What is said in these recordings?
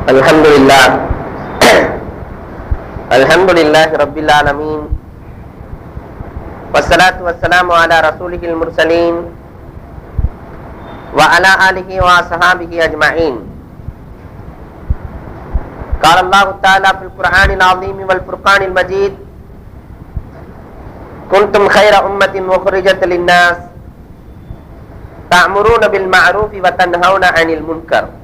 Alhamdulillah Rabbil Alamin. Wassalatu wassalamu ala rasulihil mursalin wa ala alihi wa ashabihi ajma'in. Qala Allah Ta'ala fil Qur'anil Azim wal Furqanil Majid, kuntum khaira ummatin ukhrijat lin-nas ta'muruna bil ma'rufi wa tanhauna 'anil munkar.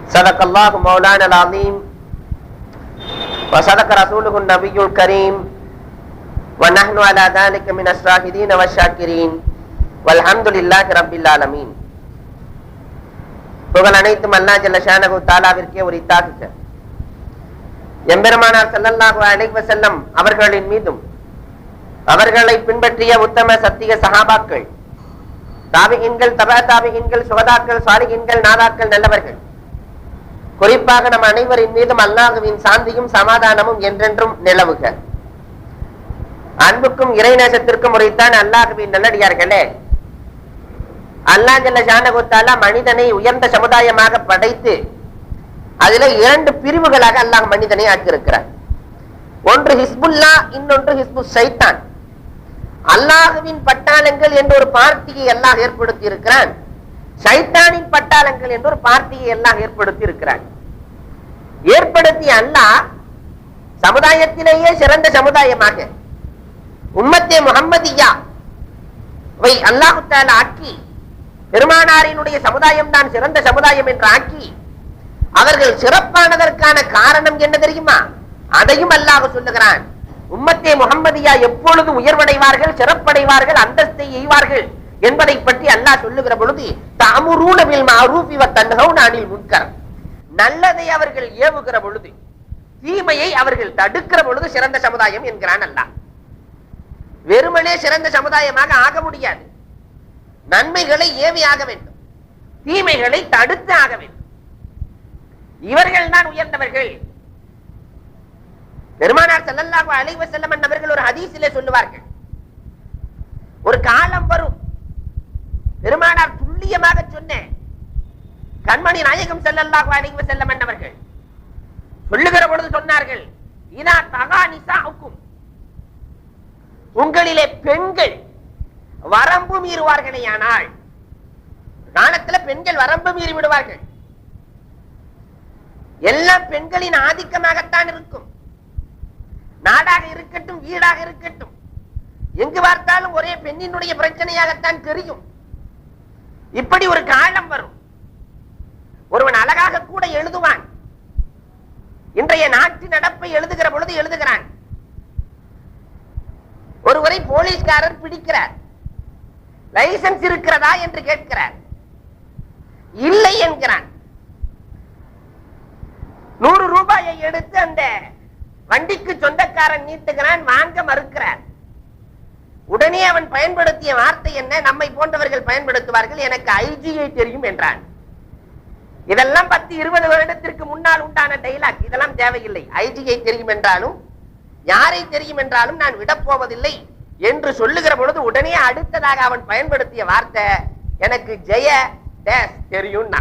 Sadaqallahu maulana al-azim wa sadaqa rasuluhu an-nabiyyul karim wa nahnu ala dhalika min ash-shahidin wa ash-shakirin walhamdulillahi rabbil alamin. புகழ் அனைத்தும் அல்லாஹ் ஜல்ல ஷானஹு தஆலாவிற்கே உரித்தாகுக. எம்பெருமானார் ஸல்லல்லாஹு அலைஹி வஸல்லம் அவர்களின் மீதும் அவர்களை பின்பற்றிய உத்தம சத்திய சஹாபாக்கள், தாபிஈன்கள், தபா தாபிஈன்கள், சுஹதாக்கள், சாலிஹீன்கள், நாதாக்கள், நல்லவர்கள், குறிப்பாக நம் அனைவரின் மீதும் அல்லாஹ்வின் சாந்தியும் சமாதானமும் என்றென்றும் நிலவுக. அன்புக்கும் இறைநேசத்திற்கும் உரைத்தான் அல்லாஹ்வின் நல்லடியார்களே, அல்லாஹ் ஜல்ல ஷானஹு தஆலா மனிதனை உயர்ந்த சமுதாயமாக படைத்து அதில இரண்டு பிரிவுகளாக அல்லாஹ் மனிதனை ஆக்கியிருக்கிறார். ஒன்று ஹிஸ்புல்லா, இன்னொன்று ஹிஸ்பு ஷைத்தான். அல்லாஹ்வின் பட்டாளங்கள் என்ற ஒரு பார்ட்டியை அல்லாஹ் ஏற்படுத்தி இருக்கிறான். ஷைத்தானின் பட்டாளங்கள் என்ற ஒரு பார்ட்டியை அல்லாஹ் ஏற்படுத்தி இருக்கிறான். ஏற்படுத்திய அல்லாஹ் சமுதாயத்திலேயே சிறந்த சமுதாயமாக உம்மத்தே முஹம்மதியா வை அல்லாஹ் தஆலா ஆக்கி, பெருமானாரினுடைய சமுதாயம் தான் சிறந்த சமுதாயம் என்று ஆக்கி, அவர்கள் சிறப்பானதற்கான காரணம் என்ன தெரியுமா? அதையும் அல்லாஹ் சொல்லுகிறான். உம்மத்தே முஹம்மதியா எப்பொழுது உயர்வடைவார்கள், சிறப்படைவார்கள், அந்தஸ்தை எய்வார்கள் என்பதை பற்றி அல்லாஹ் சொல்லுகிற பொழுது, தஅமுரூன பில் மஅரூஃபி வ தன்ஹவுன அனில் முன்கர், நல்லதை அவர்கள் ஏவுகிற பொழுது, தீமையை அவர்கள் தடுக்கிற பொழுது சிறந்த சமுதாயம் என்கிறான் அல்லாஹ். வெறுமனே சிறந்த சமுதாயமாக ஆக முடியாது. நன்மைகளை ஏவி ஆக வேண்டும், தீமைகளை தடுத்து ஆக வேண்டும். இவர்கள் தான் உயர்ந்தவர்கள். பெருமானார் ஸல்லல்லாஹு அலைஹி வஸல்லம் அவர்கள் ஒரு ஹதீஸிலே சொல்லுவார்கள், ஒரு காலம் வரும், பெருமானார் துல்லியமாக சொன்ன கண்மணி நாயகம் ஸல்லல்லாஹு அலைஹி வஸல்லம் அவர்கள் சொல்லுகிற பொழுது சொன்னார்கள், இதா தகா நிசாஉக்கும், உங்களிலே பெண்கள் வரம்பு மீறுவார்களேயானால், காலத்துல பெண்கள் வரம்பு மீறி விடுவார்கள். எல்லாம் பெண்களின் ஆதிக்கமாகத்தான் இருக்கும். நாடாக இருக்கட்டும், வீடாக இருக்கட்டும், எங்கு பார்த்தாலும் ஒரே பெண்ணினுடைய பிரச்சனையாகத்தான் தெரியும். இப்படி ஒரு காலம் வரும். ஒருவன் அழகாக கூட எழுதுவான். இன்றைய நாட்டு நடப்பை எழுதுகிற பொழுது எழுதுகிறான். ஒருவரை போலீஸ்காரர் பிடிக்கிறார். லைசன்ஸ் இருக்கிறதா என்று கேட்கிறார். இல்லை என்கிறான். 100 ரூபாயை எடுத்து அந்த வண்டிக்கு சொந்தக்காரன் நீட்டுகிறான், வாங்க மறுக்கிறார். உடனே அவன் பயன்படுத்திய வார்த்தை என்ன? நம்மை போன்றவர்கள் பயன்படுத்துவார்கள், எனக்கு ஐஜியை தெரியும் என்றான். இதெல்லாம் 10-20 வருடத்திற்கு முன்னால் உண்டான டைலாக். இதெல்லாம் தேவையில்லை. ஐஜியை தெரியும் என்றாலும், யாரை தெரியும் என்றாலும் நான் விடப்போவதில்லை என்று சொல்லுகிற பொழுது உடனே அடுத்ததாக அவன் பயன்படுத்திய வார்த்தை, எனக்கு ஜெய டேஸ் தெரியும்.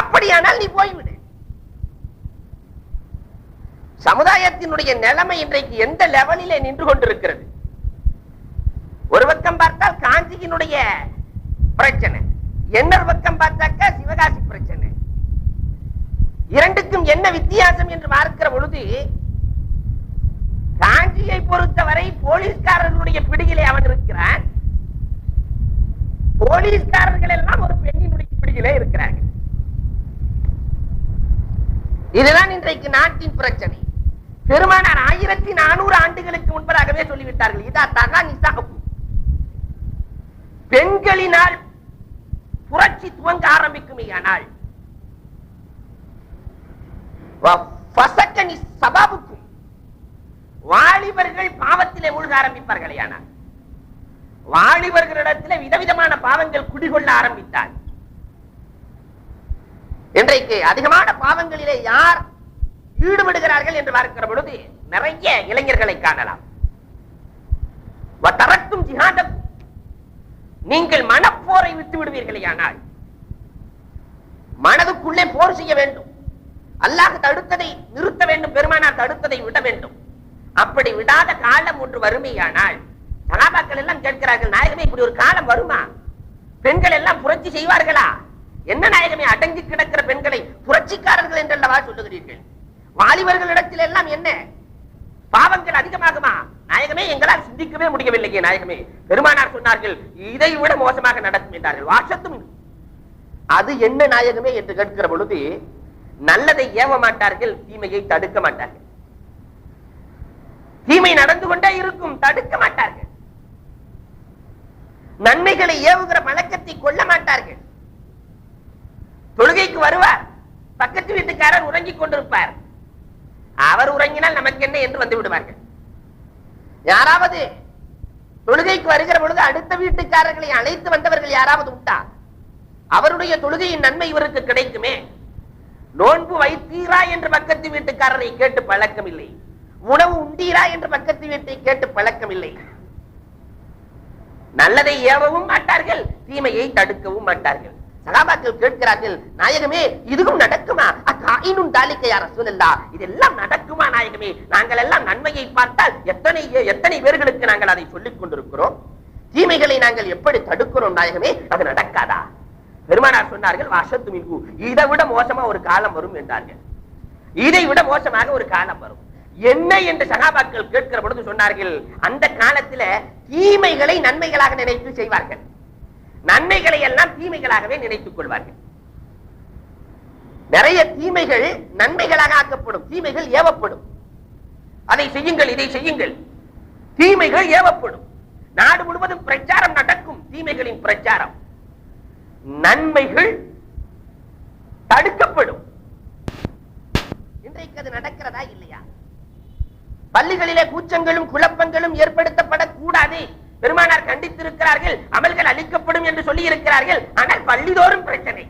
அப்படியானால் நீ போய்விடு. சமுதாயத்தினுடைய நிலைமை இன்றைக்கு எந்த லெவலிலே நின்று கொண்டிருக்கிறது? ஒரு பக்கம் பார்த்தால் காஞ்சியினுடைய பிரச்சனை, இன்னொரு பக்கம் பார்த்தாக்க சிவகாசி பிரச்சனை. இரண்டுக்கும் என்ன வித்தியாசம் என்று பார்க்கிற பொழுது, காஞ்சியை பொறுத்தவரை போலீஸ்காரர்களுடைய பிடியிலே அவன் இருக்கிறான். போலீஸ்காரர்கள் எல்லாம் ஒரு பெண்ணினுடைய பிடியிலே இருக்கிறார்கள். இதுதான் இன்றைக்கு நாட்டின் பிரச்சனை. பெருமானார் 1400 ஆண்டுகளுக்கு முன்பதாகவே சொல்லிவிட்டார்கள், இதா தகா நிசாஉக்கும், பெண்களினால் புரட்சி துவங்க ஆரம்பிக்குமேயானால், சபாவுக்கும், வாலிபர்கள் பாவத்திலே மூழ்க ஆரம்பிப்பார்களே. ஆனால் வாலிபர்களிடத்தில் விதவிதமான பாவங்கள் குடிகொள்ள ஆரம்பித்தார். இன்றைக்கு அதிகமான பாவங்களிலே யார் ஈடுபடுகிறார்கள் என்று பார்க்கிற பொழுது நிறைய இளைஞர்களை காணலாம். நீங்கள் மனப்போரை விட்டு விடுவீர்களே, ஆனால் மனதுக்குள்ளே போர் செய்ய வேண்டும். அல்லாஹ் தடுத்ததை நிறுத்த வேண்டும், பெருமானார் தடுத்ததை விட வேண்டும். அப்படி விடாத காலம் ஒன்று வறுமையானால் சகாபாக்கள் எல்லாம் கேட்கிறார்கள், நாயகமே இப்படி ஒரு காலம் வருமா? பெண்கள் எல்லாம் புரட்சி செய்வார்களா? என்ன நாயகமே, அடங்கி கிடக்கிற பெண்களை புரட்சிக்காரர்கள் என்றல்லவா சொல்லுகிறீர்கள்? வாலிபர்களிடத்தில் எல்லாம் என்ன பாவங்கள் அதிகமாகுமா? நாயகமே, எங்களால் சிந்திக்கவே முடியவில்லையே நாயகமே. பெருமானார் சொன்னார்கள், இதை விட மோசமாக நடக்கும் என்றார்கள். வாசத்தும் அது என்ன நாயகமே என்று கேட்கிற பொழுது, நல்லதை ஏவ மாட்டார்கள், தீமையை தடுக்க மாட்டார்கள். தீமை நடந்து கொண்டே இருக்கும், தடுக்க மாட்டார்கள். நன்மைகளை ஏவுகிற பழக்கத்தை கொள்ள மாட்டார்கள். தொழுகைக்கு வருவார், பக்கத்து வீட்டுக்காரர் உறங்கிக் கொண்டிருப்பார். அவர் உறங்கினால் நமக்கு என்ன என்று வந்து விடுவார்கள். யாராவது தொழுகைக்கு வருகிற பொழுது அடுத்த வீட்டுக்காரர்களை அழைத்து வந்தவர்கள் யாராவது உண்டா? அவருடைய தொழுகையின் நன்மை இவருக்கு கிடைக்குமே. நோன்பு வைத்தீரா என்று பக்கத்து வீட்டுக்காரரை கேட்டு பழக்கம் இல்லை. உணவு உண்டீரா என்று பக்கத்து வீட்டை கேட்டு பழக்கம் இல்லை. நல்லதை ஏவவும் மாட்டார்கள், தீமையை தடுக்கவும் மாட்டார்கள். சகாபாக்கள் கேட்கிறார்கள், நாயகமே இதுவும் நடக்குமா? அக்காயினும் தாலிக்கையா ரசூலல்லாஹ், இதெல்லாம் நடக்குமா நாயகமே? நாங்கள் எல்லாம் நன்மையை பார்த்தால் எத்தனை பேர்களுக்கு நாங்கள் அதை சொல்லிக் கொண்டிருக்கிறோம். தீமைகளை நாங்கள் எப்படி தடுக்கிறோம் நாயகமே? அது நடக்காதா? பெருமானார் சொன்னார்கள், வாஷத்து மின்ஹு, இதை விட மோசமா ஒரு காலம் வரும் என்றார்கள். இதை விட மோசமாக ஒரு காலம் வரும். என்ன என்று சகாபாக்கள் கேட்கிற பொழுது சொன்னார்கள், அந்த காலத்துல தீமைகளை நன்மைகளாக நினைத்து செய்வார்கள், நன்மைகளை எல்லாம் தீமைகளாகவே நினைத்துக் கொள்வார்கள். நிறைய தீமைகள் நன்மைகளாக ஆக்கப்படும், தீமைகள் ஏவப்படும். அதை செய்யுங்கள், இதை செய்யுங்கள், தீமைகள் ஏவப்படும். நாடு முழுவதும் பிரச்சாரம் நடக்கும், தீமைகளின் பிரச்சாரம். நன்மைகள் தடுக்கப்படும். இன்றைக்கு அது நடக்கிறதா இல்லையா? பள்ளிகளிலே கூச்சங்களும் குழப்பங்களும் ஏற்படுத்தப்படக்கூடாது. பெருமானார் கண்டித்திருக்கிறார்கள், அமல்கள் அளிக்கப்படும் என்று சொல்லி இருக்கிறார்கள். ஆனால் பள்ளிதோறும் பிரச்சனை,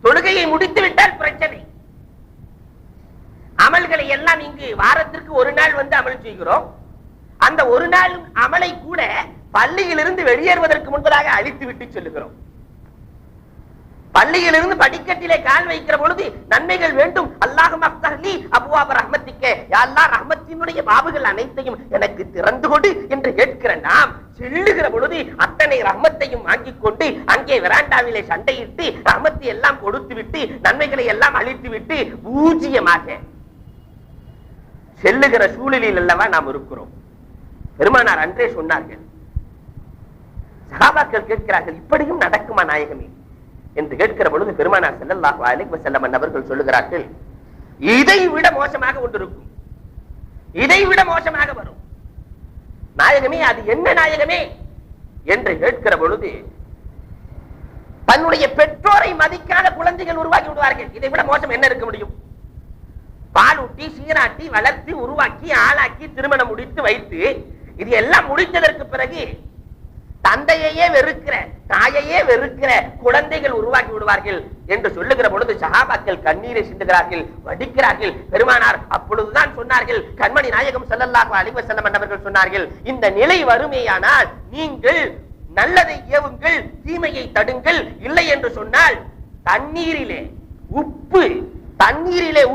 தொழுகையை முடித்து விட்டால் பிரச்சனை. அமல்களை எல்லாம் இங்கு வாரத்திற்கு ஒரு நாள் வந்து அமல் செய்கிறோம். அந்த ஒரு நாள் அமலை கூட பள்ளியிலிருந்து வெளியேறுவதற்கு முன்பதாக அழித்து விட்டு சொல்லுகிறோம். பள்ளியிலிருந்து படிக்கட்டிலே கால் வைக்கிற பொழுது நன்மைகள் வேண்டும். அல்லாஹும் அஃப்தஹ்லி அப்வாப ரஹ்மத்திக்க, யா அல்லாஹ் ரஹ்மத்தினுடைய பாபுகள் அனைத்தையும் எனக்கு திறந்து கொடு என்று கேட்கிற நாம் செல்லுகிற பொழுது அத்தனை ரஹ்மத்தையும் வாங்கிக் கொண்டு அங்கே வெராண்டாவிலே சண்டையிட்டு ரஹ்மத்தை எல்லாம் கொடுத்து விட்டு நன்மைகளை எல்லாம் அழித்து விட்டு பூஜ்ஜியமாக செல்லுகிற சூழலில் அல்லவா நாம் இருக்கிறோம். பெருமானார் அன்றே சொன்னார்கள். சஹாபாக்கள் கேட்கிறார்கள், இப்படியும் நடக்குமா நாயகமே என்று கேட்கிற பொழுது பெருமானார் ஸல்லல்லாஹு அலைஹி வஸல்லம் அவர்கள் சொல்லுகிறார்கள், இதை விட மோசமாக ஒன்று இருக்கும், இதை விட மோசமாக வரும். நாயகமே, அது என்ன நாயகமே என்று கேட்கிற பொழுது, தன்னுடைய பெற்றோரை மதிக்காத குழந்தைகள் உருவாக்கி விடுவார்கள். இதை விட மோசம் என்ன இருக்க முடியும்? பாலூட்டி சீராட்டி வளர்த்தி உருவாக்கி ஆளாக்கி திருமணம் முடித்து வைத்து இது எல்லாம் முடித்ததற்கு பிறகு தந்தையே வெறுக்கிற, தாயையே வெறுக்கிற குழந்தைகள் உருவாக்கி விடுவார்கள் என்று சொல்லுகிற பொழுது சஹாபாக்கள் கண்ணீரை சிந்துகிறார்கள், வடிக்கிறார்கள். பெருமானார் அப்பொழுதுதான் சொன்னார்கள், கண்மணி நாயகம் ஸல்லல்லாஹு அலைஹி வஸல்லம் அவர்கள் சொன்னார்கள், இந்த நிலை வருமேயானால் நீங்கள் நல்லதை ஏவுங்கள், தீமையை தடுங்கள். இல்லை என்று சொன்னால் தண்ணீரிலே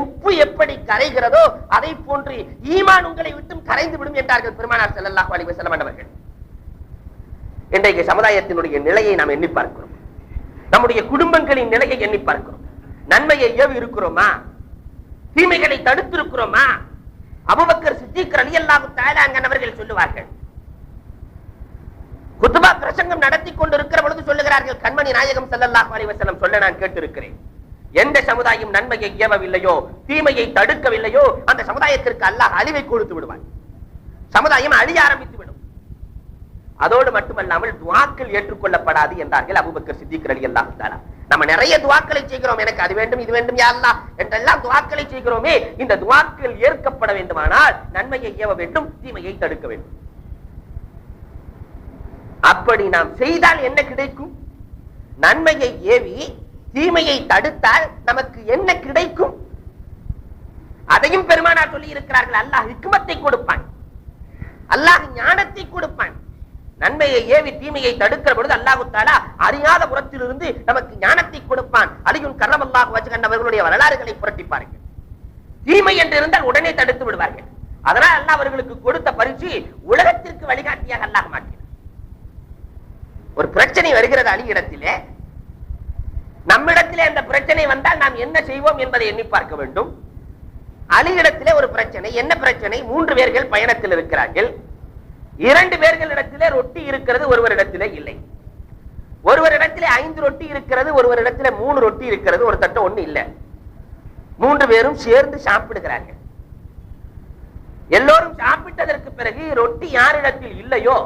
உப்பு எப்படி கரைகிறதோ அதை போன்று ஈமான் உங்களை விட்டும் கரைந்து விடும் என்றார்கள் பெருமானார் ஸல்லல்லாஹு அலைஹி வஸல்லம் அவர்கள். இன்றைக்கு சமுதாயத்தினுடைய நிலையை நாம் எண்ணி பார்க்கிறோம், நம்முடைய குடும்பங்களின் நிலையை எண்ணி பார்க்கிறோம். நன்மையை ஏவி இருக்கிறோமா? தீமைகளை தடுத்திருக்கிறோமா? அபூபக்கர் சித்திக் ரலியல்லாஹு தஆலா அன்ஹு சொல்லுவார்கள், குத்பா பிரசங்கம் நடத்தி கொண்டிருக்கிற பொழுது சொல்லுகிறார்கள், கண்மணி நாயகம் ஸல்லல்லாஹு அலைஹி வஸல்லம் சொல்ல நான் கேட்டிருக்கிறேன், எந்த சமுதாயம் நன்மையை ஏவவில்லையோ தீமையை தடுக்கவில்லையோ அந்த சமுதாயத்திற்கு அல்லாஹ் அழிவை கொடுத்து விடுவான், சமுதாயம் அழிய ஆரம்பித்து விடும். அதோடு மட்டுமல்லாமல் துஆக்கள் ஏற்றுக்கொள்ளப்படாது என்றார்கள் அபூபக்கர் சித்திக் ரலியல்லாஹு தஆலா. நம்ம நிறைய துஆக்களை செய்கிறோம், எனக்கு அது வேண்டும் இது வேண்டும் யா அல்லாஹ் என்றெல்லாம் துஆக்களை செய்கிறோமே, இந்த துஆக்கள் ஏற்கப்பட வேண்டுமானால் நன்மையை ஏவ வேண்டும், தீமையை தடுக்க வேண்டும். அப்படி நாம் செய்தால் என்ன கிடைக்கும்? நன்மையை ஏவி தீமையை தடுத்தால் நமக்கு என்ன கிடைக்கும்? அதையும் பெருமானார் சொல்லி இருக்கிறார்கள், அல்லாஹ் ஹிக்மத்தை கொடுப்பான், அல்லாஹ் ஞானத்தை கொடுப்பான். நன்மையை ஏவி தீமையை தடுக்கிற பொழுது அல்லாஹு தஆலா அறியாத புறத்திலிருந்து நமக்கு ஞானத்தை கொடுப்பான். அலியுன் கர்ரமல்லாஹு வஜ்ஹஹு அவர்களுடைய வரலாறுகளை புரட்டி பாருங்கள். தீமை என்று இருந்தால் உடனே தடுத்து விடுவார்கள். அதனால் அல்லாஹ் அவர்களுக்கு கொடுத்த பரிசு உலகத்திற்கு வழிகாட்டியாக அல்லாஹ் மாற்றினார். ஒரு பிரச்சனை வருகிறது அலி இடத்திலே, நம்மிடத்திலே அந்த பிரச்சனை வந்தால் நாம் என்ன செய்வோம் என்பதை எண்ணி பார்க்க வேண்டும். அலி இடத்திலே ஒரு பிரச்சனை. என்ன பிரச்சனை? 3 பேர்கள் பயணத்தில் இருக்கிறார்கள். 2 பேர்களிடத்திலே ரொட்டி இருக்கிறது, ஒருவரிடத்திலே இல்லை. ஒருவரிடத்திலே 5 ரொட்டி இருக்கிறது, ஒருவரிடத்திலே 3 ரொட்டி இருக்கிறது, ஒரு தட்டு ஒண்ணு இல்லை. 3 பேரும் சேர்ந்து சாப்பிடுகிறார்கள். எல்லோரும் சாப்பிட்டதற்கு பிறகு ரொட்டி யாரிடத்தில் இல்லையோ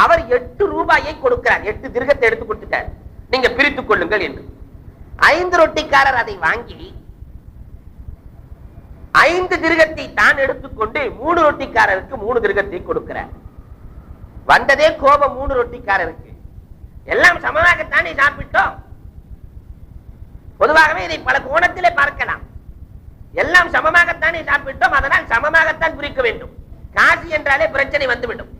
அவர் 8 ரூபாயை கொடுக்கிறார். 8 திர்கத்தை எடுத்து கொடுத்துட்டார், நீங்க பிரித்துக் கொள்ளுங்கள் என்று. 5 ரொட்டிக்காரர் அதை வாங்கி 5 திர்கத்தை தான் எடுத்துக்கொண்டு 3 ரொட்டிக்காரருக்கு 3 திர்கத்தை கொடுக்கிறார். வந்ததே கோபம் 3 ரொட்டிக்காரருக்கு. எல்லாம் சமமாகத்தானே சாப்பிட்டோம். பொதுவாகவே இதை பல கோணத்திலே பார்க்கலாம். எல்லாம் சமமாகத்தானே சாப்பிட்டோம், அதனால் சமமாகத்தான் பிரிக்க வேண்டும். காசு என்றாலே பிரச்சனை வந்துவிடும்.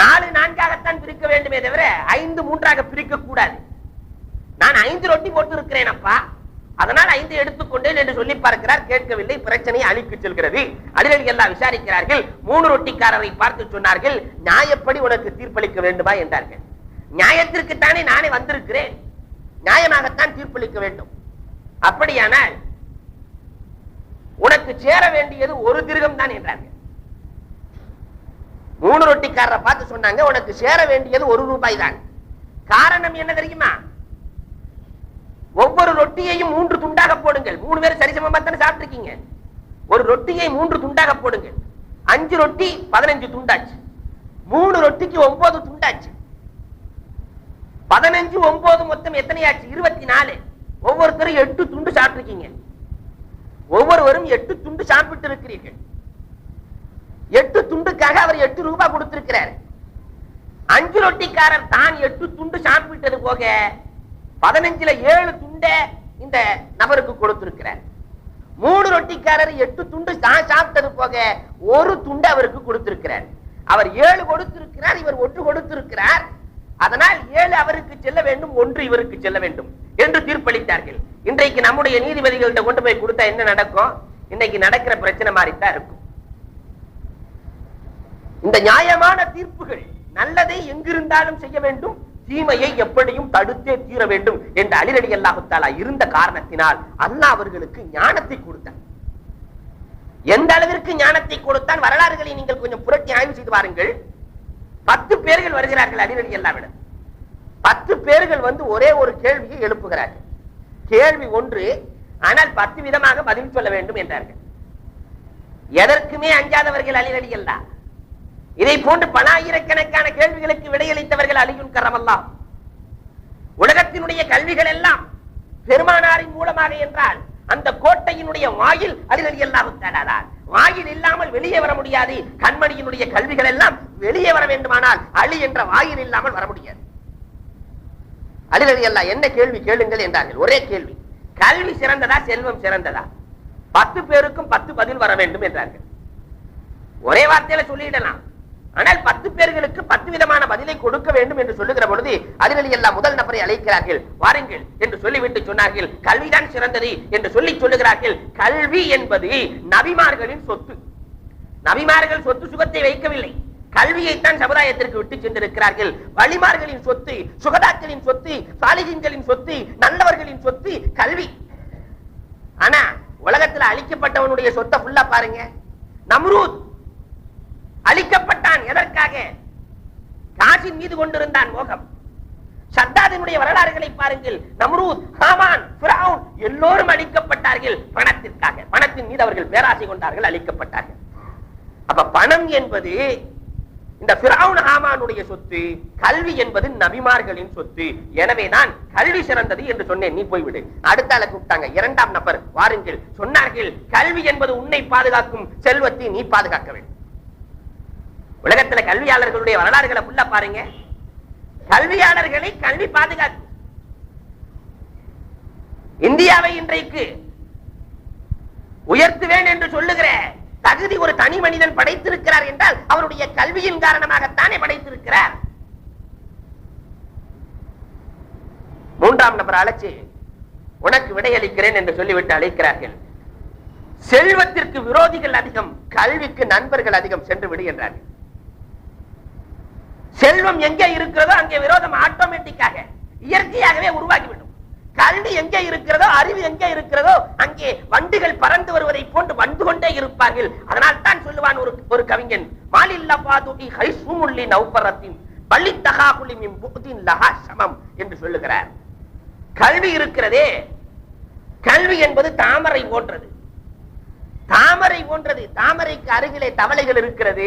4 4ஆகத்தான் பிரிக்க வேண்டுமே தவிர 5 3ஆக பிரிக்க கூடாது. நான் 5 ரொட்டி போட்டு இருக்கிறேன் அப்பா, அதனால் 5 எடுத்துக்கொண்டேன் என்று சொல்லி பார்க்கிறார். கேட்கவில்லை. பிரச்சனை அழிக்கு செல்கிறது. அலிரலி எல்லாம் விசாரிக்கிறார்கள். 3 ரொட்டிக்காரரை பார்த்து சொன்னார்கள், நியாயப்படி உனக்கு தீர்ப்பளிக்க வேண்டுமா என்றார்கள். நியாயத்திற்குத்தானே நானே வந்திருக்கிறேன், நியாயமாகத்தான் தீர்ப்பளிக்க வேண்டும். அப்படியானால் உனக்கு சேர வேண்டியது 1 திர்கம் தான் என்றார்கள். 3 ரொட்டிக்காரரை பார்த்து சொன்னாங்க, உனக்கு சேர வேண்டியது 1 ரூபாய் தான். காரணம் என்ன தெரியுமா? ஒவ்வொரு ரொட்டியையும் 3 துண்டாக போடுங்கள். 3 பேர் சரிசமமா தானே சாப்பிட்டுருக்கீங்க. ஒரு ரொட்டியை 3 துண்டாக போடுங்கள். 5 ரொட்டி 15 துண்டாச்சு. 3 ரொட்டிக்கு 9 துண்டாச்சு. 15 9 மொத்தம் எத்தனையாச்சு? 24. ஒவ்வொருத்தரும் 8 துண்டு சாப்பிட்டுருக்கீங்க. ஒவ்வொருவரும் 8 துண்டு சாப்பிட்டு இருக்கிறீர்கள். 8 துண்டுக்காக அவர் 8 ரூபாய் கொடுத்திருக்கிறார். 5 ரொட்டிக்காரர் தான் 8 துண்டு சாப்பிட்டது போக 15ல 7 துண்டை இந்த நபருக்கு கொடுத்திருக்கிறார். 3 ரொட்டிக்காரர் 8 துண்டு சாப்பிட்டது போக 1 துண்டு அவருக்கு கொடுத்திருக்கிறார். அவர் 7 கொடுத்திருக்கிறார், இவர் 1 கொடுத்திருக்கிறார். அதனால் 7 அவருக்கு செல்ல வேண்டும், 1 இவருக்கு செல்ல வேண்டும் என்று தீர்ப்பளித்தார்கள். இன்றைக்கு நம்முடைய நீதிபதிகள்கிட்ட கொண்டு போய் கொடுத்தா என்ன நடக்கும்? இன்னைக்கு நடக்கிற பிரச்சனை மாதிரிதான் இருக்கும். இந்த நியாயமான தீர்ப்புகள் நல்லதை எங்கிருந்தாலும் செய்ய வேண்டும், தீமையை எப்படியும் தடுத்தே தீர வேண்டும் என்று அலி ரலியல்லாஹு தஆலா இருந்த காரணத்தினால் அல்லாஹ் அவர்களுக்கு ஞானத்தை கொடுத்தார். எந்த அளவிற்கு ஞானத்தை கொடுத்தான்? வரலாறுகளை நீங்கள் கொஞ்சம் புரட்டி ஆய்வு செய்து பாருங்கள். 10 பேர்கள் வருகிறார்கள் அலி ரலியல்லாஹு. 10 பேர்கள் வந்து ஒரே ஒரு கேள்வியை எழுப்புகிறார்கள். கேள்வி ஒன்று, ஆனால் 10 விதமாக பதில் சொல்ல வேண்டும் என்றார்கள். எதற்குமே அஞ்சாதவர்கள் அலி ரலியல்லாஹு. இதை போன்று பல ஆயிரக்கணக்கான கேள்விகளுக்கு விடையளித்தவர்கள் அலியுன் கர்ரமல்லாஹ். உலகத்தினுடைய கல்விகள் எல்லாம் பெருமானாரின் மூலமாக என்றால் அந்த கோட்டையினுடைய வாயில் அலி ரலியல்லாஹு தஆலா தான். வாயில் இல்லாமல் வெளியே வர முடியாது. கண்மணியினுடைய கல்விகள் எல்லாம் வெளியே வர வேண்டுமானால் அலி என்ற வாயில் இல்லாமல் வர முடியாது. அலி ரலியல்லாஹு என்ன கேள்வி கேளுங்கள் என்றார்கள். ஒரே கேள்வி, கல்வி சிறந்ததா செல்வம் சிறந்ததா? 10 பேருக்கும் 10 பதில் வர வேண்டும் என்றார்கள். ஒரே வார்த்தையில சொல்லிடலாம், ஆனால் 10 பேர்களுக்கு 10 விதமான பதிலை கொடுக்க வேண்டும் என்று சொல்லுகிற பொழுது அலி ரலியல்லாஹு முதல் நபரை அழைக்கிறார்கள். வாருங்கள் என்று சொல்லிவிட்டு சொன்னார்கள், கல்விதான் சிறந்தது என்று சொல்லி சொல்லுகிறார்கள். கல்வி என்பது நபிமார்களின் சொத்து. நபிமார்கள் சொத்து சுகத்தை வைக்கவில்லை, கல்வியைத்தான் சமுதாயத்திற்கு விட்டு சென்றிருக்கிறார்கள். வலிமார்களின் சொத்து, சுகதாக்களின் சொத்து, சாலிஹீன்களின் சொத்து, நல்லவர்களின் சொத்து கல்வி. ஆனா உலகத்தில் அழிக்கப்பட்டவனுடைய சொத்தை ஃபுல்லா பாருங்க. நம்ரூத் அழிக்கப்பட்டான். எதற்காக? காசின் மீது கொண்டிருந்தான் மோகம். ஷத்தாதினுடைய வரலாறுகளை பாருங்கள். நம்ரூத், ஹாமான், ஃபிரௌன் எல்லோரும் அழிக்கப்பட்டார்கள் பணத்திற்காக. பணத்தின் மீது அவர்கள் பேராசை கொண்டார்கள், அழிக்கப்பட்டார்கள். அப்ப பணம் என்பது இந்த ஃபிரௌன் ஹாமானுடைய சொத்து, கல்வி என்பது நபிமார்களின் சொத்து. எனவேதான் கல்வி சிறந்தது என்று சொன்னேன். நீ போய்விடு. அடுத்த ஆளை கூப்பிட்டாங்க. 2ஆம் நபர் வாருங்கள். சொன்னார்கள், கல்வி என்பது உன்னை பாதுகாக்கும், செல்வத்தை நீ பாதுகாக்க வேண்டும். உலகத்துல கல்வியாளர்களுடைய வரலாறுகளை ஃபுல்லா பாருங்க. கல்வியாளர்களை கல்வி பாதுகாக்கும். இந்தியாவை இன்றைக்கு உயர்த்துவேன் என்று சொல்லுகிற தகுதி ஒரு தனி மனிதன் படைத்திருக்கிறார் என்றால் அவருடைய கல்வியின் காரணமாகத்தானே படைத்திருக்கிறார். மூன்றாம் நபர் அழைச்சு உனக்கு விடையளிக்கிறேன் என்று சொல்லிவிட்டு அழைக்கிறார்கள். செல்வத்திற்கு விரோதிகள் அதிகம், கல்விக்கு நண்பர்கள் அதிகம், சென்று விடு என்றார்கள். செல்வம் எங்கே இருக்கிறதோ அங்கே விரோதம் ஆட்டோமேட்டிக்காக இயற்கையாகவே உருவாகிவிடும். கல்வி எங்கே இருக்கிறதோ, அறிவு எங்கே இருக்கிறதோ அங்கே வண்டுகள் பறந்து வருவதை போன்று வந்து கொண்டே இருப்பார்கள். அதனால் தான் சொல்லுவான் ஒரு கவிஞன், என்று சொல்லுகிறார். கல்வி இருக்கிறதே, கல்வி என்பது தாமரை போன்றது. தாமரை போன்றது. தாமரைக்கு அருகிலே தவளைகள் இருக்கிறது.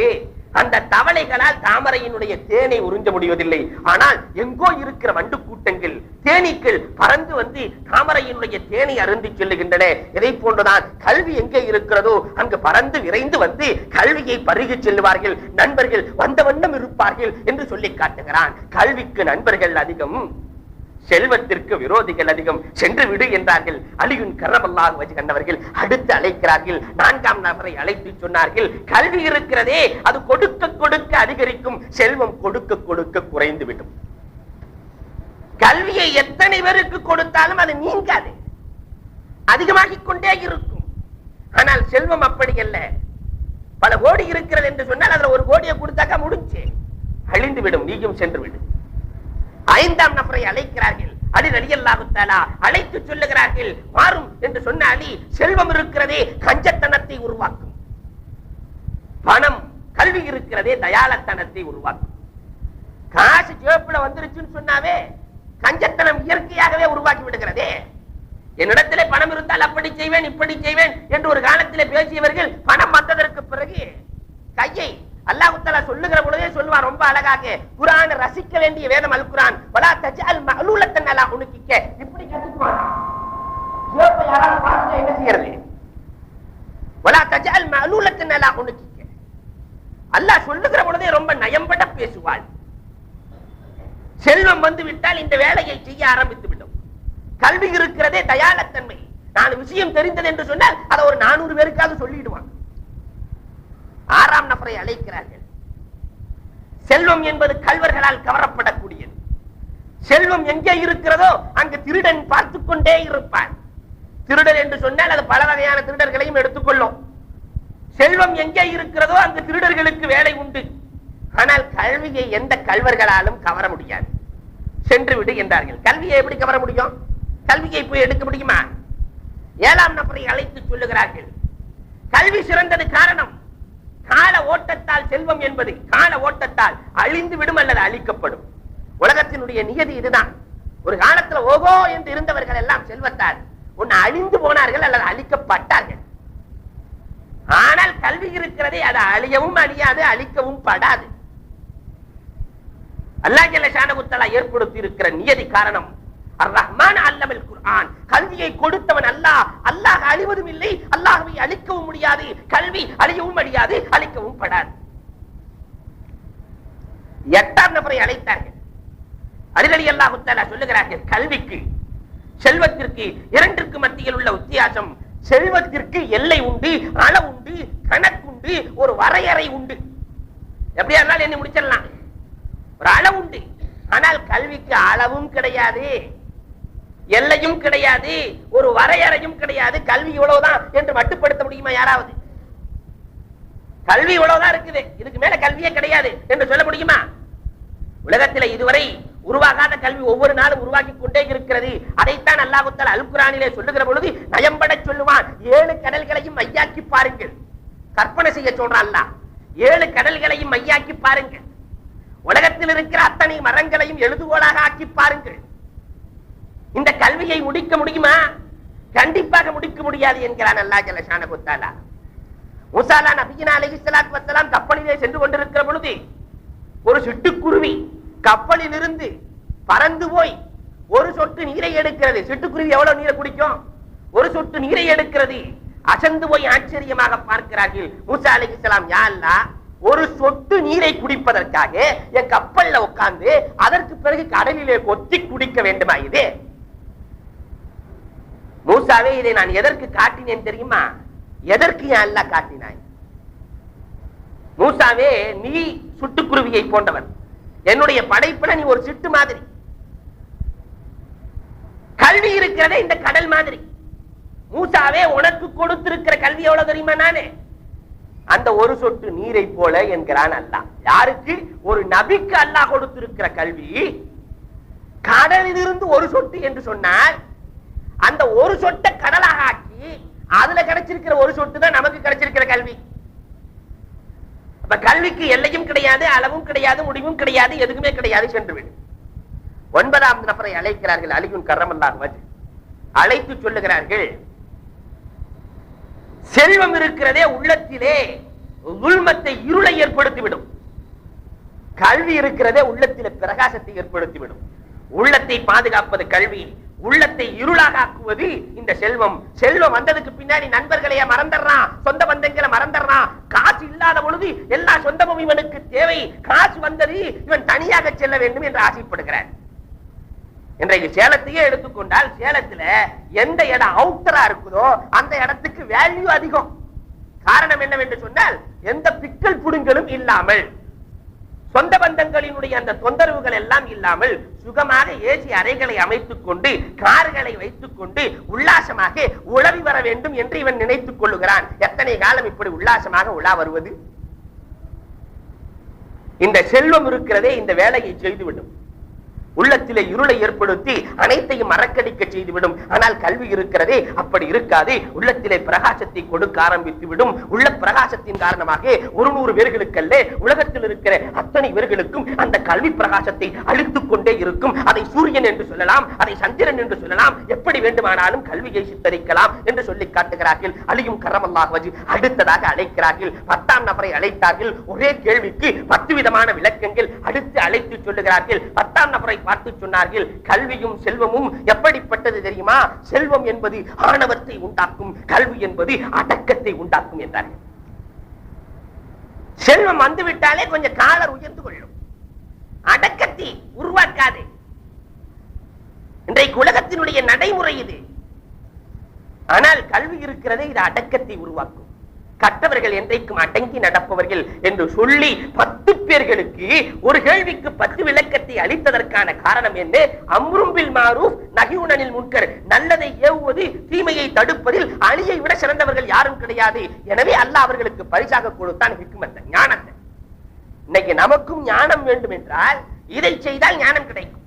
அந்த தவளைகளால் தாமரையினுடைய தேனை உறிஞ்ச முடிவதில்லை. ஆனால் எங்கோ இருக்கிற வண்டு கூட்டங்கள், தேனீக்கள் பறந்து வந்து தாமரையினுடைய தேனை அருந்தி செல்லுகின்றன. இதை போன்றுதான் கல்வி எங்கே இருக்கிறதோ அங்கு பறந்து விரைந்து வந்து கல்வியை பருகி செல்லுவார்கள். நண்பர்கள் வந்த வண்ணம் இருப்பார்கள் என்று சொல்லி காட்டுகிறான். கல்விக்கு நண்பர்கள் அதிகம், செல்வத்திற்கு விரோதிகள் அதிகம், சென்று விடு என்றார்கள். அலியுன் கர்ரமல்லாஹு வஜ்ஹு கண்டவர்கள் அடுத்து அழைக்கிறார்கள். நான்காம் நபரை அழைத்து சொன்னார்கள், கல்வி இருக்கிறதே அது கொடுக்க கொடுக்க அதிகரிக்கும், செல்வம் கொடுக்க கொடுக்க குறைந்து விடும். கல்வியை எத்தனை பேருக்கு கொடுத்தாலும் அது நீங்காது, அதிகமாகிக் கொண்டே இருக்கும். ஆனால் செல்வம் அப்படி அல்ல. பல கோடி இருக்கிறது என்று சொன்னால் அதுல ஒரு கோடியை கொடுத்தாக்கா முடிஞ்சு, அழிந்து விடும், நீயும் சென்று விடும். ஐந்தாம் நபரை அழைக்கிறார்கள். அலி ரலியல்லாஹு தஆலா அழைத்து சொல்லுகிறார்கள், மாறும் என்று சொன்ன அலி, செல்வம் இருக்கிறதே கஞ்சத்தனத்தை உருவாக்கும், பணம் கல்வி இருக்கிறதே தயாளத்தனத்தை உருவாக்கும். காசு ஜேப்புல வந்துருச்சுன்னு சொன்னாவே கஞ்சத்தனம் இயற்கையாகவே உருவாக்கி விடுகிறதே. என்னிடத்திலே பணம் இருந்தால் அப்படி செய்வேன் இப்படி செய்வேன் என்று ஒரு காலத்திலே பேசியவர்கள் பணம் வந்ததற்கு பிறகு கையை அல்லாஹ் தஆலா சொல்லுகிற பொழுதே சொல்வார் ரொம்ப அழகாக, குர்ஆனை ரசிக்க வேண்டிய வேதம் அல் குர்ஆன், வலா தஜஅல் மஅலூலத்தன் அலா உனுகிக்க, இப்படி கத்துக்குவாங்க. ஜேப்பை யாராவது பார்த்தா என்ன செய்யறது? வலா தஜஅல் மஅலூலத்தன் அலா உனுகிக்க. அல்லாஹ் சொல்லுகிற பொழுதே ரொம்ப நயம்பட பேசுவாள். செல்வம் வந்து விட்டால் இந்த வேலையை செய்ய ஆரம்பித்து விடும். கல்வி இருக்கிறதே தயாளத்தன்மை. 4 விஷயம் தெரிந்தது என்று சொன்னால் அதை ஒரு 400 பேருக்காவது சொல்லிடுவாங்க. ஆறாம் நபரை அழைக்கிறார்கள். செல்வம் என்பது கல்வர்களால் கவரப்படக்கூடியது. செல்வம் எங்கே இருக்கிறதோ அங்கு திருடன் பார்த்து கொண்டே இருப்பான். திருடன் என்று சொன்னால் அது பல வகையான திருடர்களையும் எடுத்துக்கொள்ளும். செல்வம் எங்கே இருக்கிறதோ அங்கு திருடர்களுக்கு வேலை உண்டு. ஆனால் கல்வியை எந்த கல்வர்களாலும் கவர முடியாது, சென்று விடு என்றார்கள். கல்வியை எப்படி கவர முடியும்? கல்வியை போய் எடுக்க முடியுமா? ஏழாம் நபரை அழைத்து சொல்லுகிறார்கள், கல்வி சிறந்தது காரணம் கால ஓட்டத்தால் செல்வம் என்பது கால ஓட்டத்தால் அழிந்து விடும் அல்லது அழிக்கப்படும். உலகத்தினுடைய நியதி இதுதான். ஒரு காலத்துல ஓகோ என்று இருந்தவர்கள் எல்லாம் செல்வத்தால் ஒன்னு அழிந்து போனார்கள் அல்லது அழிக்கப்பட்டார்கள். ஆனால் கல்வி இருக்கிறதே அது அழியவும் அழியாது, அழிக்கவும் படாது. அல்லாஹ் ஜல்ல ஷானஹு தஆலா ஏற்படுத்தி இருக்கிற நியதி காரணம். அர்-ரஹ்மான் அல்லமல் குர்ஆன், கல்வியை கொடுத்தவன் அல்லாஹ். அல்லாஹ் அழிவதும் இல்லை, அல்லாஹ்வை அழிக்கவும் முடியாது. கல்வி அழியவும் அழியாது, அழிக்கவும் படாது. எட்டாம் நபரை அழைத்தார்கள். அலி ரலியல்லாஹு தஆலா சொல்லுகிறார்கள், கல்விக்கு செல்வத்திற்கு இரண்டிற்கு மத்தியில் உள்ள வித்தியாசம், செல்வத்திற்கு எல்லை உண்டு, அளவுண்டு, கணக்குண்டு, ஒரு வரையறை உண்டு. எப்படியா இருந்தாலும் என்ன முடிச்சிடலாம், ஒரு அளவு உண்டு. ஆனால் கல்விக்கு அளவும் கிடையாது, எல்லையும் கிடையாது, ஒரு வரையறையும் கிடையாது. கல்வி இவ்வளவுதான் என்று மட்டுப்படுத்த முடியுமா யாராவது? கல்வி இவ்வளவுதான் இருக்குது, இதுக்கு மேல கல்வியே கிடையாது என்று சொல்ல முடியுமா? உலகத்தில் இதுவரை உருவாகாத கல்வி ஒவ்வொரு நாளும் உருவாக்கி கொண்டே இருக்கிறது. அதைத்தான் அல்லாஹ் தஆலா அல் குர்ஆனிலே சொல்லுகிற பொழுது நயம்பட சொல்லுவான், 7 கடல்களையும் மையாக்கி பாருங்கள். கற்பனை செய்ய சொல்றான் அல்லாஹ், 7 கடல்களையும் மையாக்கி பாருங்கள். உலகத்தில் இருக்கிற அத்தனை மரங்களையும் எழுதுகோலாக ஆக்கி பாருங்கள். இந்த கல்வியை முடிக்க முடியுமா? கண்டிப்பாக முடிக்க முடியாது என்கிறான் அல்லாஹ் ஜல்ல ஷானஹு தஆலா. மூஸா நபியினா அலைஹிஸ்ஸலாத்து வஸ்ஸலாம் கப்பலிலே சென்று கொண்டிருக்கிற பொழுது ஒரு சிட்டுக்குருவி கப்பலில் இருந்து பறந்து போய் ஒரு சொட்டு நீரை எடுக்கிறது. சிட்டுக்குருவி எவ்வளவு நீரை குடிக்கும்? ஒரு சொட்டு நீரை எடுக்கிறது. அசந்து போய் ஆச்சரியமாக பார்க்கிறார்கள். மூஸா அலைஹிஸ்ஸலாம், யா அல்லாஹ், ஒரு சொட்டு நீரை குடிப்பதற்காக என் கப்பல்ல உட்கார்ந்து அதற்கு பிறகு கடலிலே கொத்தி குடிக்க வேண்டுமா? இது மூசாவே, இதை நான் எதற்கு காட்டினேன் தெரியுமா? எதற்கு யா அல்லாஹ் காட்டினாய்? மூசாவே, நீ சுட்டுக்குருவியை போன்றவன், என்னுடைய படைப்புல நீ ஒரு சிட்டு மாதிரி. கல்வி இருக்கிறதே இந்த கடல் மாதிரி. மூசாவே, உனக்கு கொடுத்திருக்கிற கல்வி எவ்வளவு தெரியுமா? நானே அந்த ஒரு சொட்டு நீரை போல என்கிறான் அல்லாஹ். யாருக்கு? ஒரு நபிக்கு அல்லாஹ் கொடுத்திருக்கிற கல்வி கடலில் இருந்து ஒரு சொட்டு என்று சொன்னால், அந்த ஒரு சொட்டை கடலாக ஆக்கி அதுல கிடைச்சிருக்கிற ஒரு சொட்டு தான் நமக்கு கிடைச்சிருக்கிற கல்வி. அப்ப கல்விக்கு எல்லையும் கிடையாது, அளவும் கிடையாது, முடிவும் கிடையாது, எதுக்குமே கிடையாது, சென்றுவிடும். 9ஆம் நபரை அழைக்கிறார்கள், அலியுன் கர்ரமல்லாஹு வஜ்ஹு. அழைத்து சொல்லுகிறார்கள், செல்வம் இருக்கிறதே உள்ளத்திலே உல்மத்தை, இருளை ஏற்படுத்திவிடும். கல்வி இருக்கிறதே உள்ளத்திலே பிரகாசத்தை ஏற்படுத்திவிடும். உள்ளத்தை பாதுகாப்பது கல்வி, உள்ளத்தை இருளாக ஆக்குவது இந்த செல்வம். செல்வம் வந்ததுக்கு பின்னாடி நண்பர்களைய மறந்துடுறான், சொந்த பந்தங்களை மறந்துடுறான். காசு இல்லாத பொழுது எல்லா சொந்தமும் இவனுக்கு தேவை. காசு வந்தது, இவன் தனியாக செல்ல வேண்டும் என்று ஆசைப்படுகிறான். இன்றைக்கு சேலத்தையே எடுத்துக்கொண்டால், சேலத்துல எந்த இடம் அவுட்டரா இருக்குதோ அந்த இடத்துக்கு வேல்யூ அதிகம். காரணம் என்னவென்று சொன்னால், எந்த பிக்கல் புடுங்களும் இல்லாமல், சொந்த பந்தங்களினுடைய அந்த தொந்தரவுகள் எல்லாம் இல்லாமல் சுகமாக ஏசி அறைகளை அமைத்துக் கொண்டு, கார்களை வைத்துக் கொண்டு உல்லாசமாக உழவி வர வேண்டும் என்று இவன் நினைத்துக் கொள்ளுகிறான். எத்தனை காலம் இப்படி உல்லாசமாக உலா வருவது? இந்த செல்வம் இருக்கிறதே இந்த வேலையை செய்துவிடும். உள்ளத்திலே இருளை ஏற்படுத்தி அனைத்தையும் மறக்கடிக்க செய்துவிடும். ஆனால் கல்வி இருக்கிறதே அப்படி இருக்காது. உள்ளத்திலே பிரகாசத்தை கொடுக்க ஆரம்பித்து விடும். உள்ள பிரகாசத்தின் காரணமாக 100 பேர்களுக்கல்ல, உலகத்தில் இருக்கிற அத்தனை பேர்களுக்கும் அந்த கல்வி பிரகாசத்தை அளித்துக் கொண்டே இருக்கும். அதை சூரியன் என்று சொல்லலாம், அதை சந்திரன் என்று சொல்லலாம், எப்படி வேண்டுமானாலும் கல்வியை சித்தரிக்கலாம் என்று சொல்லி காட்டுகிறார்கள். அலியும் கர்ரமல்லாஹு வஜ்ஹு. அடுத்ததாக அழைக்கிறார்கள், 10ஆம் நபரை அழைத்தார்கள். ஒரே கேள்விக்கு 10 விதமான விளக்கங்கள் அடுத்து அழைத்து சொல்லுகிறார்கள். 10ஆம் நபரை பார்த்து சொன்னார்கள், கல்வியும் செல்வமும் எப்படிப்பட்டது தெரியுமா? செல்வம் என்பது ஆணவத்தை உண்டாக்கும், கல்வி என்பது அடக்கத்தை உண்டாக்கும் என்றார்கள். செல்வம் வந்துவிட்டாலே கொஞ்சம் காலர் உயர்ந்து கொள்ளும், அடக்கத்தை உருவாக்காது. இன்றைக்கு உலகத்தினுடைய நடைமுறை இது. ஆனால் கல்வி இருக்கிறதே இது அடக்கத்தை உருவாக்கும். கற்றவர்கள் என்றைக்கும் அடங்கி நடப்பவர்கள் என்று சொல்லி 10 பேர்களுக்கு ஒரு கேள்விக்கு 10 விளக்கத்தை அளித்ததற்கான காரணம் என்ன? அம்ரும் பில் மாரூஃப் நஹ்யுன் அனில் முன்கர், நல்லதை ஏவுவது, தீமையை தடுப்பதில் அலியை விட சிறந்தவர்கள் யாரும் கிடையாது. எனவே அல்லாஹ் அவர்களுக்கு பரிசாக கொடுத்தான் ஹிக்மத், ஞானத்தை. இன்னைக்கு நமக்கும் ஞானம் வேண்டும் என்றால் இதை செய்தால் ஞானம் கிடைக்கும்.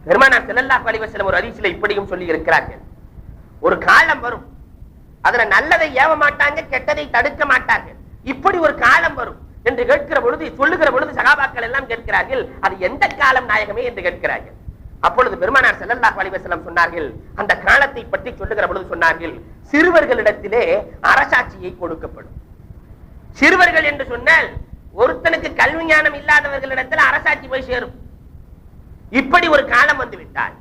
பெருமானார் ஸல்லல்லாஹு அலைஹி வஸல்லம் ஒரு ஹதீஸிலே இப்படியும் சொல்லி இருக்கிறார்கள், ஒரு காலம் வரும், அதுல நல்லதை ஏவ மாட்டாங்க, கெட்டதை தடுக்க மாட்டாங்க. இப்படி ஒரு காலம் வரும் என்று கேட்கிற பொழுது, சொல்லுகிற பொழுது சகாபாக்கள் எல்லாம் கேட்கிறார்கள், அது எந்த காலம் நாயகமே என்று கேட்கிறார்கள். அப்பொழுது பெருமானார் ஸல்லல்லாஹு அலைஹி வஸல்லம் சொன்னார்கள், அந்த காலத்தை பற்றி சொல்லுகிற பொழுது சொன்னார்கள், சிறுவர்களிடத்திலே அரசாட்சியை கொடுக்கப்படும். சிறுவர்கள் என்று சொன்னால் ஒருத்தனுக்கு கல்வி ஞானம் இல்லாதவர்களிடத்தில் அரசாட்சி போய் சேரும். இப்படி ஒரு காலம் வந்து விட்டால்,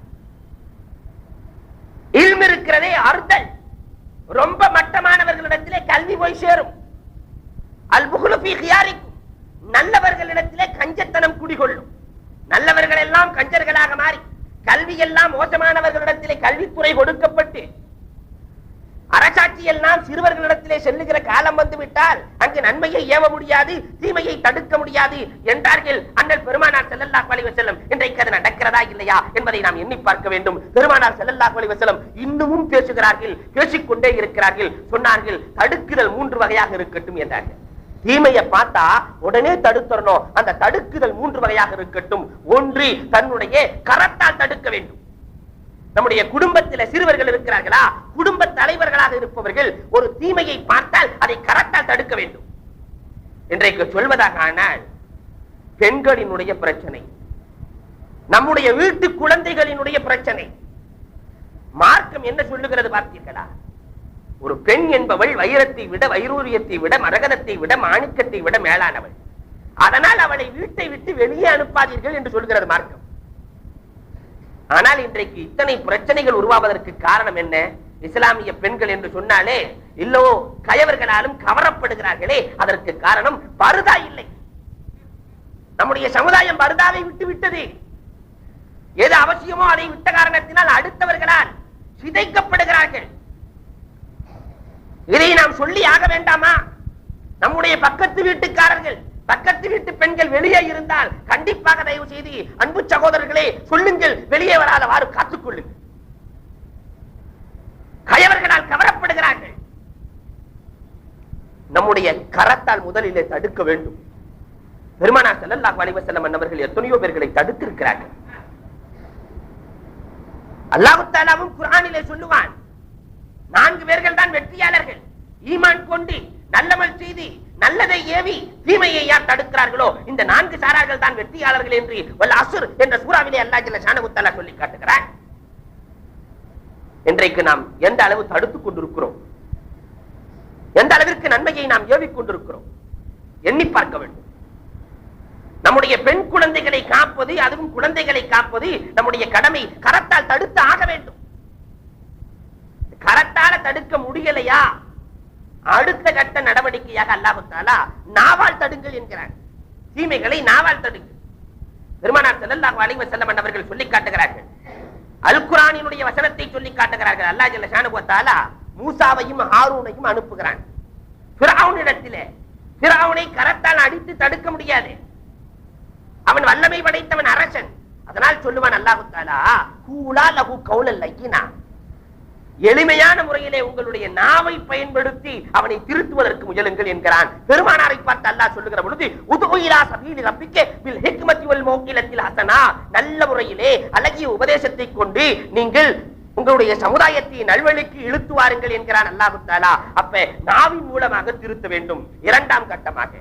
இல்ம் இருக்கிறதே அறுத்தல், ரொம்ப மட்டமானவர்களிடத்திலே கல்வி போய் சேரும். அல் புஹ்லு ஃபீ கியாரிக்கும், நல்லவர்களிடத்திலே கஞ்சத்தனம் குடிகொள்ளும். நல்லவர்கள் எல்லாம் கஞ்சர்களாக மாறி, கல்வி எல்லாம் மோசமானவர்களிடத்திலே கல்வித்துறை கொடுக்கப்பட்டு அரசாட்சி எல்லாம் சிறுவர்களிடத்திலே செல்லுகிற காலம் வந்து விட்டால் அங்கு நன்மையை ஏவ முடியாது, தீமையை தடுக்க முடியாது என்றார்கள் அண்ணல் பெருமானார் ஸல்லல்லாஹு அலைஹி வஸல்லம். இன்றைக்கு அது நடக்கிறதா இல்லையா என்பதை நாம் எண்ணி பார்க்க வேண்டும். பெருமானார் ஸல்லல்லாஹு அலைஹி வஸல்லம் இன்னமும் பேசுகிறார்கள், பேசிக்கொண்டே இருக்கிறார்கள். சொன்னார்கள், தடுக்குதல் 3 வகையாக இருக்கட்டும் என்றார்கள். தீமையை பார்த்தா உடனே தடுத்துறணும். அந்த தடுக்குதல் 3 வகையாக இருக்கட்டும். ஒன்று, தன்னுடைய கரத்தால் தடுக்க வேண்டும். நம்முடைய குடும்பத்தில் சிறுவர்கள் இருக்கிறார்களா, குடும்ப தலைவர்களாக இருப்பவர்கள் ஒரு தீமையை பார்த்தால் அதை கரத்தால் தடுக்க வேண்டும். இன்றைக்கு சொல்வதாக ஆனால் பெண்களினுடைய பிரச்சனை, நம்முடைய வீட்டு குழந்தைகளினுடைய பிரச்சனை, மார்க்கம் என்ன சொல்லுகிறது பார்த்தீர்களா? ஒரு பெண் என்பவள் வைரத்தை விட, வைரூரியத்தை விட, மரகதத்தை விட, மாணிக்கத்தை விட மேலானவள். அதனால் அவளை வீட்டை விட்டு வெளியே அனுப்பாதீர்கள் என்று சொல்கிறது மார்க்கம். ஆனால் இன்றைக்கு இத்தனை பிரச்சனைகள் உருவாவதற்கு காரணம் என்ன? இஸ்லாமிய பெண்கள் என்று சொன்னாலே இல்லோ கயவர்களாலும் கவரப்படுகிறார்களே, அதற்கு காரணம் பர்தா இல்லை. நம்முடைய சமுதாயம் பர்தாவை விட்டு விட்டது. எது அவசியமோ அதை விட்ட காரணத்தினால் அடுத்தவர்களால் சிதைக்கப்படுகிறார்கள். இதை நாம் சொல்லி ஆக வேண்டாமா? நம்முடைய பக்கத்து வீட்டுக்காரர்கள், பக்கத்து வீட்டு பெண்கள் வெளியே இருந்தால் கண்டிப்பாக தயவு செய்து அன்பு சகோதரர்களே சொல்லுங்கள், வெளியே வராதவாறு காத்துக்கொள்ளுங்கள். கயவர்களால் கவரப்படுகிறார்கள். நம்முடைய கரத்தால் முதலிலே தடுக்க வேண்டும். பெருமானார் ஸல்லல்லாஹு அலைஹி வஸல்லம் அவர்கள் எத்தனையோ பேர்களை தடுத்திருக்கிறார்கள். அல்லாஹ் தஆலாவும் குர்ஆனிலே சொல்லுவான், 4 பேர்கள் தான் வெற்றியாளர்கள். ஈமான் கொண்டு நல்லமல் செய்து நல்லதை ஏவி தீமையை யார் தடுக்கிறார்களோ இந்த 4 சாரார்கள் தான் வெற்றியாளர்கள் என்று வல் அஸ்ர் என்ற சூராவிலே அல்லாஹ் ஜல்ல ஷானஹு தஆலா சொல்லி காட்டுகிறார். இன்றைக்கு நாம் எந்த அளவு தடுத்துக் கொண்டிருக்கிறோம், எந்த அளவிற்கு நன்மையை நாம் ஏவிக் கொண்டிருக்கிறோம் எண்ணி பார்க்க வேண்டும். நம்முடைய பெண் குழந்தைகளை காப்பது, அதுவும் குழந்தைகளை காப்பது நம்முடைய கடமை. கரத்தால் தடுத்து ஆக வேண்டும். கரத்தால தடுக்க முடியலையா, அடுத்த கட்ட நடவடிக்கையாக அல்லாஹ் தஆலா நாவால் தடுங்கள் என்கிறார். தீமைகளை நாவால் தடுங்கள். பெருமானார் ஸல்லல்லாஹு அலைஹி வஸல்லம் அவர்கள் சொல்லி காட்டுகிறார்கள். அல் குர்ஆனினுடைய வசனத்தை சொல்லி காட்டுகிறார்கள். அல்லாஹ் ஜல்ல ஷானஹு வ தஆலா மூசாவையும் ஹாரூனையும் அனுப்புகிறான் ஃபிரௌனிடத்திலே. ஃபிரௌனை கரத்தால் அடித்து தடுக்க முடியாது. அவன் வல்லமை படைத்தவன், அரசன். அதனால் சொல்லுவான் அல்லாஹ் தஆலா, கூலா லஹு கௌலல் லய்யினா, எளிமையான முறையிலே உங்களுடைய நாவை பயன்படுத்தி அவனை திருத்துவதற்கு முயலுங்கள் என்கிறான். பெருமானாரை பார்த்து அல்லாஹ் சொல்லுகிற பொழுது, உதுஉ இலா சபீலி ரப்பிக்க பில் ஹிக்மத்தி வல் மௌகிலத்தில் ஹஸனா, நல்ல முறையிலே அழகிய உபதேசத்தை கொண்டு நீங்கள் உங்களுடைய சமுதாயத்தை நல்வழிக்கு இழுத்து வாருங்கள் என்கிறான் அல்லாஹ் தஆலா. அப்ப நாவின் மூலமாக திருத்த வேண்டும். இரண்டாம் கட்டமாக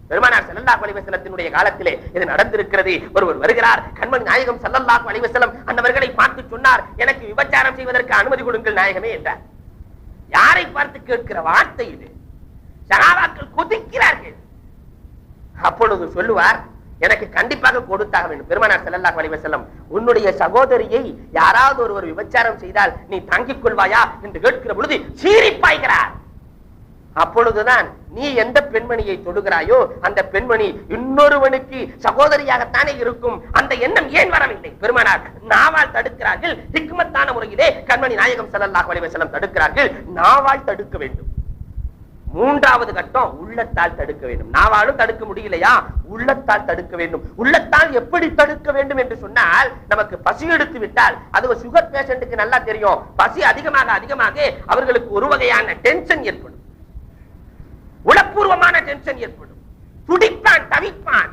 பெருமானார் ஸல்லல்லாஹு அலைஹி வஸல்லத்தினுடைய காலத்திலே இது நடந்திருக்கிறது. ஒருவர் வருகிறார், கண்மணி நாயகம் ஸல்லல்லாஹு அலைஹி வஸல்லம் அன்னவர்களை பார்த்து சொன்னார், எனக்கு விபச்சாரம் செய்வதற்கு அனுமதி கொடுங்கள் நாயகமே என்றார். யாரை பார்த்து கேட்கிற வார்த்தை இது? சஹாபாக்கள் கொதிக்கிறார்கள். அப்பொழுது சொல்லுவார், எனக்கு கண்டிப்பாக கொடுத்தாக வேண்டும். பெருமானார் ஸல்லல்லாஹு அலைஹி வஸல்லம், உன்னுடைய சகோதரியை யாராவது ஒருவர் விபச்சாரம் செய்தால் நீ தாங்கிக் கொள்வாயா என்று கேட்கிற பொழுது சீரிப்பாய்கிறார். அப்பொழுதுதான், நீ எந்த பெண்மணியை தொடுகிறாயோ அந்த பெண்மணி இன்னொருவனுக்கு சகோதரியாகத்தானே இருக்கும், அந்த எண்ணம் ஏன் வரவில்லை? பெருமானார் நாவால் தடுக்கிறார்கள். ஹிக்மத்தான முறையிலே கண்மணி நாயகம் ஸல்லல்லாஹு அலைஹி வஸல்லம் தடுக்கிறார்கள். நாவால் தடுக்க வேண்டும். மூன்றாவது கட்டம், உள்ளத்தால் தடுக்க வேண்டும். நாவாலும் தடுக்க முடியலையா, உள்ளத்தால் தடுக்க வேண்டும். உள்ளத்தால் எப்படி தடுக்க வேண்டும் என்று சொன்னால், நமக்கு பசி எடுத்து விட்டால், அது சுகர் பேஷண்ட்டுக்கு நல்லா தெரியும், பசி அதிகமாக அதிகமாக அவர்களுக்கு ஒரு வகையான டென்ஷன் ஏற்படும், உளப்பூர்வமான டென்ஷன் ஏற்படும், துடிப்பான், தவிப்பான்.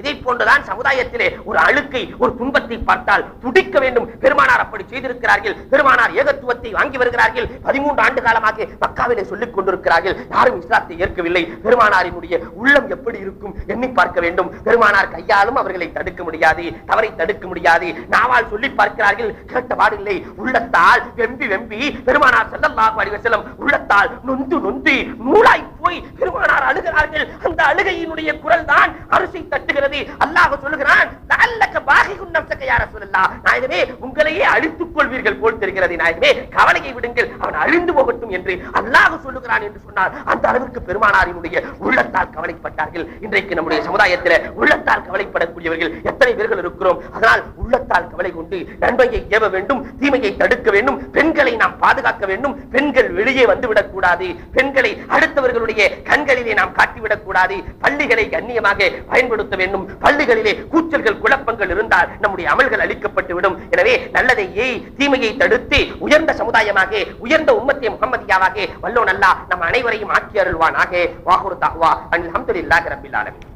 இதை போன்றுதான் சமுதாயத்திலே ஒரு அழுக்கை, ஒரு துன்பத்தை பார்த்தால் துடிக்க வேண்டும். பெருமானார் அப்படி செய்திருக்கிறார்கள். பெருமானார் ஏகத்துவத்தை வாங்கி வருகிறார்கள். 13 ஆண்டு காலமாக மக்காவிலே சொல்லிக் கொண்டிருக்கிறார்கள். யாரும் இஸ்லாத்தை ஏற்கவில்லை. பெருமானாரினுடைய உள்ளம் எப்படி இருக்கும் எண்ணி பார்க்க வேண்டும். பெருமானார் கையாலும் அவர்களை தடுக்க முடியாது, தவறை தடுக்க முடியாது. நாவால் சொல்லி பார்க்கிறார்கள், கேட்ட பாடில்லை. உள்ளத்தால் வெம்பி வெம்பி பெருமானார் ஸல்லல்லாஹு அலைஹி வஸல்லம் உள்ளத்தால் நொந்து நொந்து நூலாய் போய் பெருமானார் அழுகிறார்கள். அந்த அழுகையினுடைய குரல் தான் அரிசி தட்டுகிறது. அல்லாஹ் சொல்லுகிறான், லஅல்லக பாகிகுன் நஃப்ஸக யா ரசூலல்லாஹ், நாயகமே உங்களையே அழித்துக் கொள்வீர்கள் போல் தெரிகிறது, நாயகமே கவலையை விடுங்கள், அவன் அழிந்து போகட்டும் என்று அல்லாஹ் சொல்லுகிறான் என்று சொன்னார். அந்த அளவிற்கு பெருமானாரினுடைய உள்ளத்தால் கவலைப்பட்டார்கள். இன்றைக்கு நம்முடைய சமுதாயத்தில் உள்ளத்தால் கவலைப்படக்கூடியவர்கள் எத்தனை பேர்கள் இருக்கிறோம்? அதனால் உள்ளத்தால் கவலை கொண்டு நன்மையை ஏவ வேண்டும், தீமையை தடுக்க வேண்டும், பெண்களை நாம் பாதுகாக்க வேண்டும். பெண்கள் வெளியே வந்துவிடக் கூடாது, பெண்களை அடுத்தவர்களுடைய கண்களிலே நாம் காட்டிவிடக் கூடாது. பள்ளிகளை கண்ணியமாக பயன்படுத்த வேண்டும். பள்ளிகளிலே கூச்சல்கள், குழப்பங்கள் இருந்தால் நம்முடைய அமல்கள் அளிக்கப்பட்டு விடும். எனவே நல்லதை தீமையை தடுத்து உயர்ந்த சமுதாயமாக, உயர்ந்த உம்மத்தே முஹம்மதியாவாக வல்லோன் அல்லாஹ் நம் அனைவரையும் ஆக்கி அருள்வானாக. வாஹுரு தஅவா அல்ஹம்துலில்லாஹி ரப்பில் ஆலமீன்.